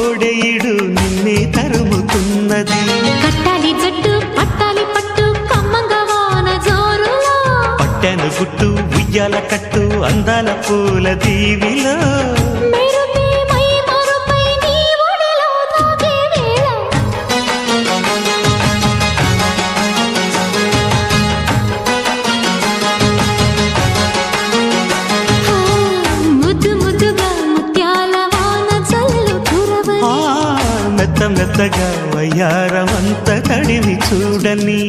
కోడెయిడు నిన్నే తరుముతున్నది. కట్టాలి జట్టు పట్టాలి పట్టు కమ్మంగా వాన జోరులో, పట్టెను గుట్టు ఉయ్యాల కట్టు అందాల పూల దీవిలో. మెరుపే మై మరుపై నీ ఒడిలో తాగే వేళ, ముద్దు ముద్దుగా ముత్యాల వాన చల్లు కురవని, మెత్త మెత్తగా వయ్యారమంత తడివి చూడని.